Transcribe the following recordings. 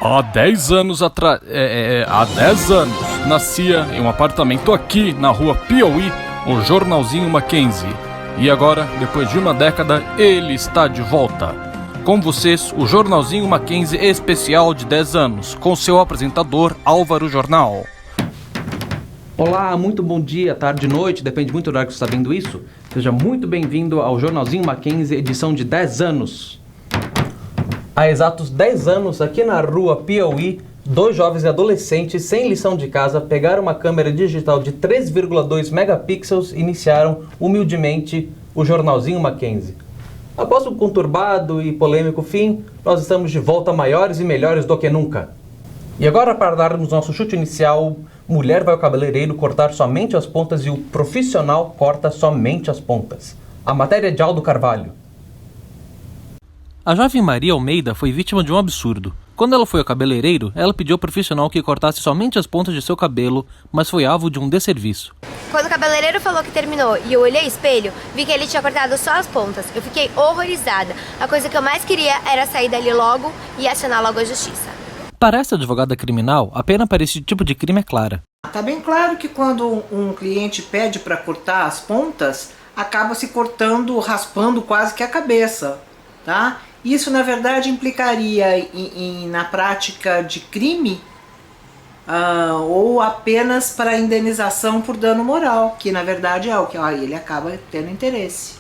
Há 10 anos atrás. Há 10 anos, nascia em um apartamento aqui na rua Piauí o jornalzinho Mackenzie. E agora, depois de uma década, ele está de volta. Com vocês, o jornalzinho Mackenzie especial de 10 anos, com seu apresentador Álvaro Jornal. Olá, muito bom dia, tarde, noite, depende muito do horário que você está vendo isso. Seja muito bem-vindo ao jornalzinho Mackenzie, edição de 10 anos. Há exatos 10 anos, aqui na rua Piauí, dois jovens e adolescentes, sem lição de casa, pegaram uma câmera digital de 3,2 megapixels e iniciaram, humildemente, o jornalzinho Mackenzie. Após um conturbado e polêmico fim, nós estamos de volta maiores e melhores do que nunca. E agora, para darmos nosso chute inicial, mulher vai ao cabeleireiro cortar somente as pontas e o profissional corta somente as pontas. A matéria é de Aldo Carvalho. A jovem Maria Almeida foi vítima de um absurdo. Quando ela foi ao cabeleireiro, ela pediu ao profissional que cortasse somente as pontas de seu cabelo, mas foi alvo de um desserviço. Quando o cabeleireiro falou que terminou e eu olhei o espelho, vi que ele tinha cortado só as pontas. Eu fiquei horrorizada. A coisa que eu mais queria era sair dali logo e acionar logo a justiça. Para essa advogada criminal, a pena para esse tipo de crime é clara. Tá bem claro que quando um cliente pede para cortar as pontas, acaba se cortando, raspando quase que a cabeça, tá? Isso, na verdade, implicaria na prática de crime ou apenas para indenização por dano moral, que, na verdade, é o que ele acaba tendo interesse.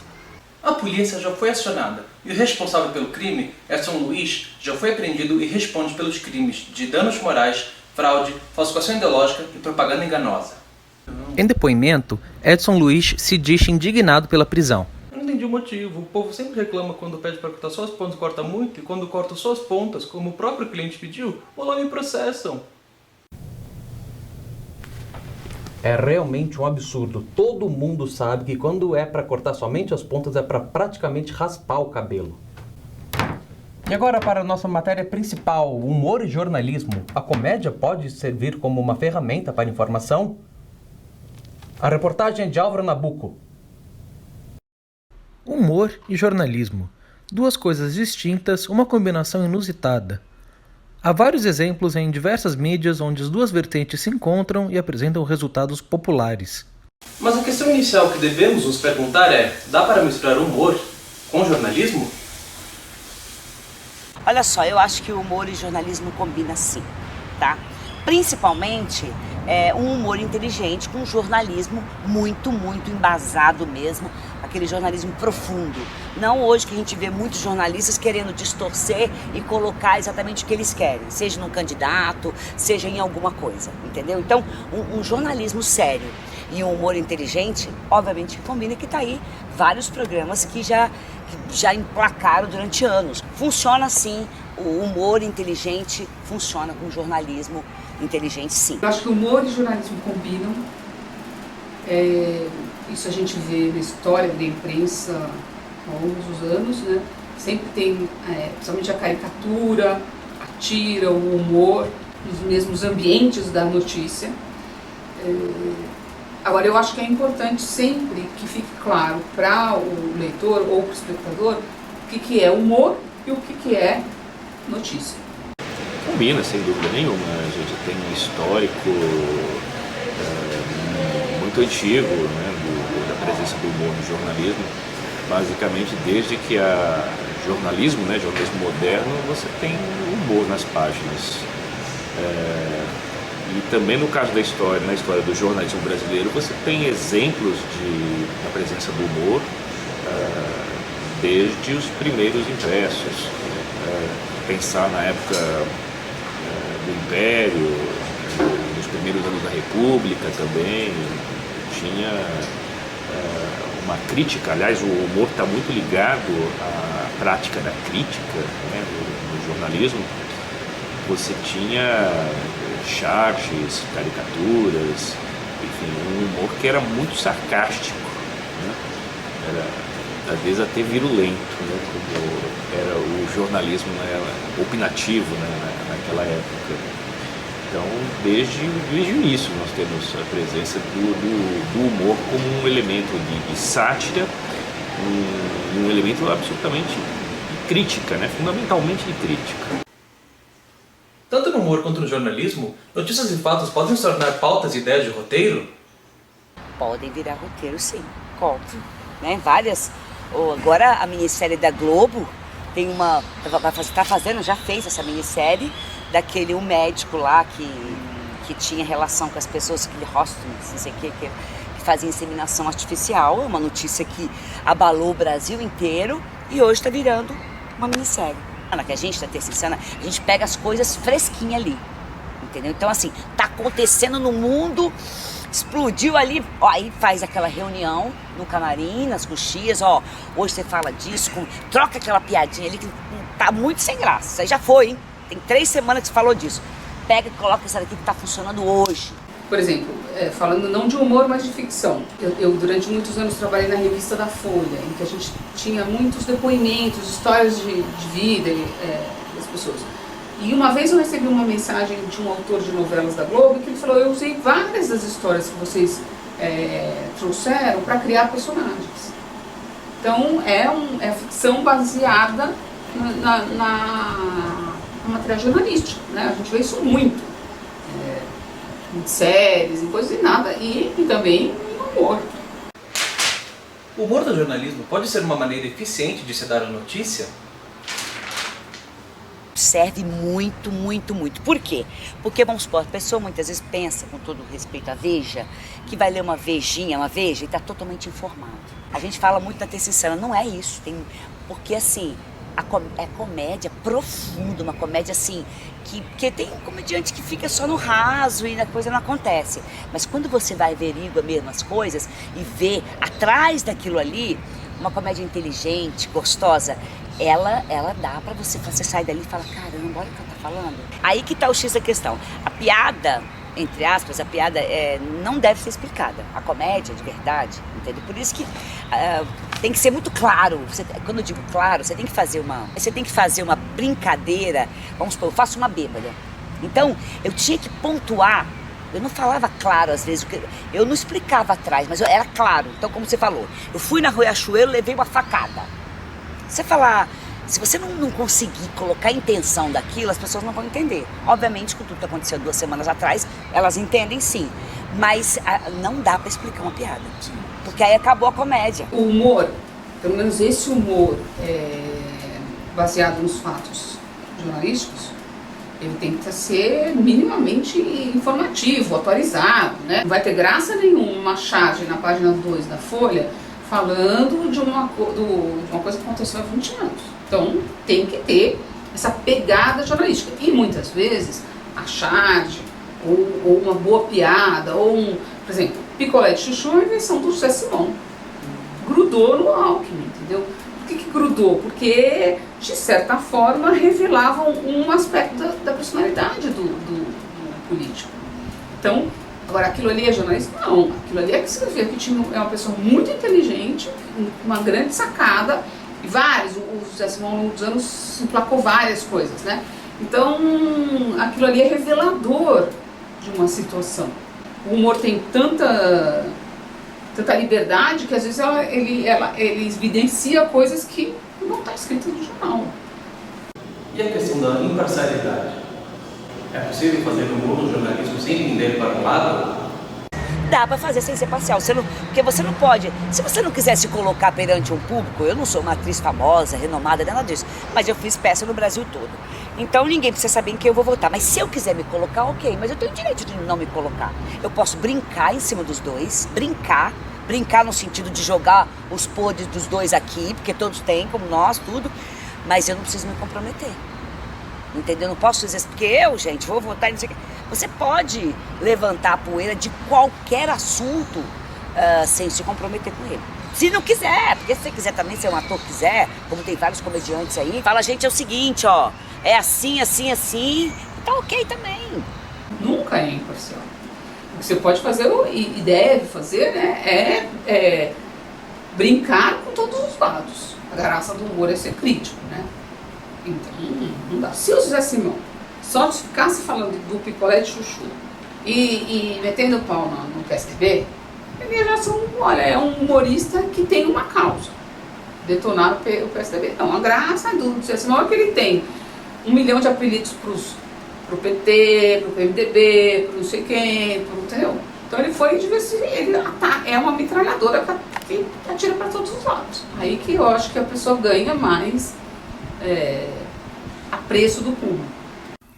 A polícia já foi acionada e o responsável pelo crime, Edson Luiz, já foi apreendido e responde pelos crimes de danos morais, fraude, falsificação ideológica e propaganda enganosa. Em depoimento, Edson Luiz se diz indignado pela prisão. Eu não entendi o motivo. O povo sempre reclama quando pede para cortar só as pontas, corta muito, e quando corta só as pontas, como o próprio cliente pediu, ou lá me processam. É realmente um absurdo. Todo mundo sabe que quando é para cortar somente as pontas é para praticamente raspar o cabelo. E agora para a nossa matéria principal, humor e jornalismo. A comédia pode servir como uma ferramenta para informação? A reportagem é de Álvaro Nabuco. Humor e jornalismo. Duas coisas distintas, uma combinação inusitada. Há vários exemplos em diversas mídias onde as duas vertentes se encontram e apresentam resultados populares. Mas a questão inicial que devemos nos perguntar é: dá para misturar humor com jornalismo? Olha só, eu acho que o humor e jornalismo combinam sim, tá? Principalmente um humor inteligente com um jornalismo muito embasado mesmo, aquele jornalismo profundo. Não hoje que a gente vê muitos jornalistas querendo distorcer e colocar exatamente o que eles querem, seja num candidato, seja em alguma coisa, entendeu? Então, um jornalismo sério e um humor inteligente, obviamente que combina, que tá aí vários programas que já emplacaram durante anos. Funciona sim, o humor inteligente funciona com o jornalismo inteligente, sim. Eu acho que o humor e o jornalismo combinam. Isso a gente vê na história da imprensa ao longo dos anos, né? Sempre tem, principalmente a caricatura, a tira, o humor, nos mesmos ambientes da notícia. Agora, eu acho que é importante sempre que fique claro para o leitor ou para o espectador o que é humor e o que é notícia. Combina, sem dúvida nenhuma. A gente tem um histórico muito antigo, né, da presença do humor no jornalismo. Basicamente, desde que há jornalismo, né, jornalismo moderno, você tem humor nas páginas. E também no caso da história, na história do jornalismo brasileiro, você tem exemplos da presença do humor desde os primeiros impressos. Pensar na época do Império, nos primeiros anos da República também, tinha uma crítica. Aliás, o humor está muito ligado à prática da crítica, né, no jornalismo. Você tinha charges, caricaturas, enfim, um humor que era muito sarcástico, né? Era às vezes até virulento, né? Como era o jornalismo, né, opinativo, né, naquela época. Então, desde o início nós temos a presença do humor como um elemento de sátira, um elemento absolutamente de crítica, né? Fundamentalmente de crítica. humor contra o jornalismo, notícias e fatos podem se tornar pautas e ideias de roteiro? Podem virar roteiro, sim, óbvio. Né? Várias. Agora a minissérie da Globo tem uma. Está fazendo, já fez essa minissérie daquele médico lá que tinha relação com as pessoas, aquele Hostings, não sei o que fazia inseminação artificial. É uma notícia que abalou o Brasil inteiro e hoje está virando uma minissérie. Que a gente, da Terça Insana, a gente pega as coisas fresquinhas ali, entendeu? Então, assim, tá acontecendo no mundo, explodiu ali, ó, aí faz aquela reunião no camarim, nas coxias, ó, hoje você fala disso, troca aquela piadinha ali que tá muito sem graça. Isso aí já foi, hein? Tem 3 semanas que você falou disso. Pega e coloca isso daqui que tá funcionando hoje. Por exemplo, falando não de humor, mas de ficção. Eu durante muitos anos trabalhei na revista da Folha, em que a gente tinha muitos depoimentos, histórias de vida das pessoas. E uma vez eu recebi uma mensagem de um autor de novelas da Globo, que ele falou: eu usei várias das histórias que vocês trouxeram para criar personagens. Então é ficção baseada na matéria jornalística, né? A gente vê isso muito. Em séries, em coisas e nada, e também em humor. O humor do jornalismo pode ser uma maneira eficiente de se dar a notícia? Serve muito, muito, muito. Por quê? Porque, vamos supor, a pessoa muitas vezes pensa, com todo respeito à Veja, que vai ler uma Veja e está totalmente informado. A gente fala muito da Terça Insana, não é isso. Porque, assim, é comédia profunda, uma comédia, assim, que tem um comediante que fica só no raso e a coisa não acontece. Mas quando você vai averigua mesmo as coisas e vê atrás daquilo ali, uma comédia inteligente, gostosa, ela dá pra você sair dali e falar: caramba, olha o que ela tá falando. Aí que tá o X da questão. A piada, entre aspas, a piada não deve ser explicada. A comédia, de verdade, entendeu? Por isso que tem que ser muito claro. Quando eu digo claro, você tem que fazer uma brincadeira. Vamos supor, eu faço uma bêbada. Então, eu tinha que pontuar. Eu não falava claro às vezes, eu não explicava atrás, mas era claro. Então, como você falou, eu fui na Riachuelo, levei uma facada. Você falar, se você não conseguir colocar a intenção daquilo, as pessoas não vão entender. Obviamente, com tudo que aconteceu 2 semanas atrás, elas entendem sim. Mas não dá pra explicar uma piada. Porque aí acabou a comédia. O humor, pelo menos esse humor baseado nos fatos jornalísticos, ele tem que ser minimamente informativo, atualizado, né? Não vai ter graça nenhuma uma charge na página 2 da Folha falando de uma coisa que aconteceu há 20 anos. Então, tem que ter essa pegada jornalística. E muitas vezes, a charge, ou uma boa piada, por exemplo, picolé de chuchu é uma invenção do José Simão. Grudou no Alckmin, entendeu? Por que grudou? Porque, de certa forma, revelavam um aspecto da personalidade do político. Então, agora, aquilo ali é jornalismo? Não. Aquilo ali é que você vê que é uma pessoa muito inteligente, uma grande sacada, e o José Simão, ao longo dos anos, emplacou várias coisas, né? Então, aquilo ali é revelador de uma situação. O humor tem tanta liberdade que, às vezes, ele evidencia coisas que não está escrito no jornal. E a questão da imparcialidade? É possível fazer humor no jornalismo sem pender para um lado? Dá pra fazer sem ser parcial, porque você não pode, se você não quiser se colocar perante um público, eu não sou uma atriz famosa, renomada, nada disso, mas eu fiz peça no Brasil todo, então ninguém precisa saber em quem eu vou votar, mas se eu quiser me colocar, ok, mas eu tenho o direito de não me colocar, eu posso brincar em cima dos dois, brincar no sentido de jogar os podres dos dois aqui, porque todos têm, como nós, tudo, mas eu não preciso me comprometer. Entendeu? Não posso dizer, porque gente, vou votar e não sei o quê. Você pode levantar a poeira de qualquer assunto sem se comprometer com ele. Se não quiser, porque se você quiser também ser um ator que quiser, como tem vários comediantes aí, fala: gente, é o seguinte, ó, é assim, assim, assim, tá ok também. Nunca é imparcial. O que você pode fazer e deve fazer, né, é brincar com todos os lados. A graça do humor é ser crítico, né? Então, não dá. Se o José Simão só ficasse falando do picolé de chuchu e metendo o pau no PSDB, ele ia já ser é um humorista que tem uma causa. Detonar o PSDB. Não, a graça do José Simão é que ele tem 1 milhão de apelidos pro PT, pro PMDB, pro não sei quem, entendeu? Então ele foi é uma metralhadora que atira para todos os lados. Aí que eu acho que a pessoa ganha mais apreço do público.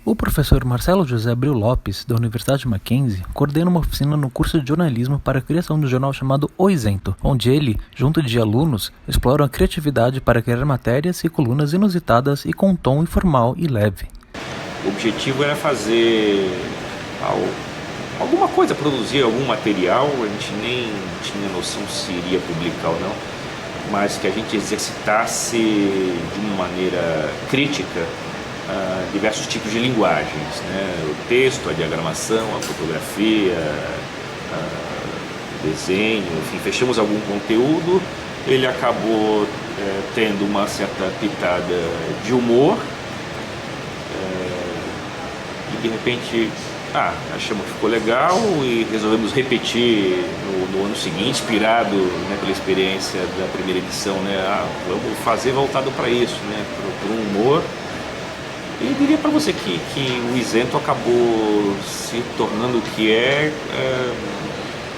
O professor Marcelo José Abreu Lopes, da Universidade Mackenzie, coordena uma oficina no curso de jornalismo para a criação do jornal chamado O Isento, onde ele, junto de alunos, exploram a criatividade para criar matérias e colunas inusitadas e com um tom informal e leve. O objetivo era fazer alguma coisa, produzir algum material, a gente nem tinha noção se iria publicar ou não, mas que a gente exercitasse de uma maneira crítica diversos tipos de linguagens, né? O texto, a diagramação, a fotografia, o desenho, enfim, fechamos algum conteúdo. Ele acabou tendo uma certa pitada de humor e de repente achamos que ficou legal e resolvemos repetir no ano seguinte, inspirado, né, pela experiência da primeira edição, né? Vamos fazer voltado para isso, né, para o humor. E diria para você que o Isento acabou se tornando o que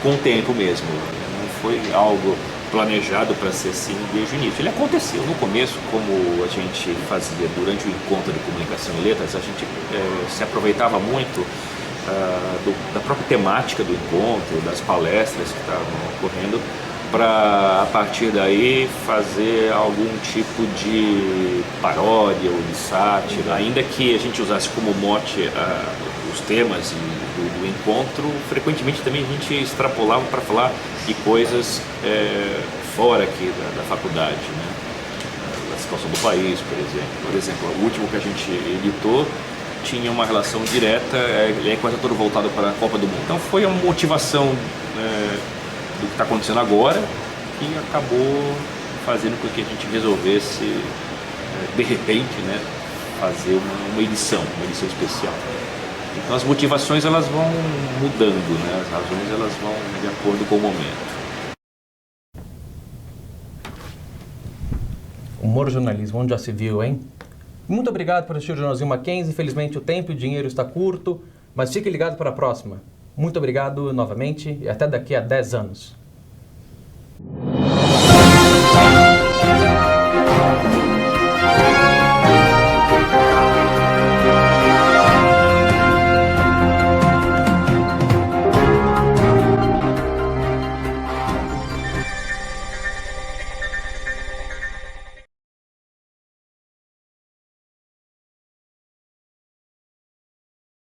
com o tempo mesmo. Não foi algo planejado para ser assim desde o início. Ele aconteceu no começo, como a gente fazia durante o encontro de comunicação e letras, a gente se aproveitava muito da própria temática do encontro, das palestras que estavam ocorrendo, para a partir daí fazer algum tipo de paródia ou de sátira, ainda que a gente usasse como mote os temas do encontro, frequentemente também a gente extrapolava para falar de coisas fora aqui da faculdade, né? Da situação do país, por exemplo. O último que a gente editou tinha uma relação direta, ele é quase todo voltado para a Copa do Mundo. Então foi uma motivação do que está acontecendo agora, que acabou fazendo com que a gente resolvesse, de repente, né, fazer uma edição especial. Então as motivações elas vão mudando, né, as razões elas vão de acordo com o momento. Humor e jornalismo, onde já se viu, hein? Muito obrigado por assistir o Jornalzinho Mackenzie. Infelizmente o tempo e o dinheiro está curto, mas fique ligado para a próxima. Muito obrigado novamente e até daqui a 10 anos.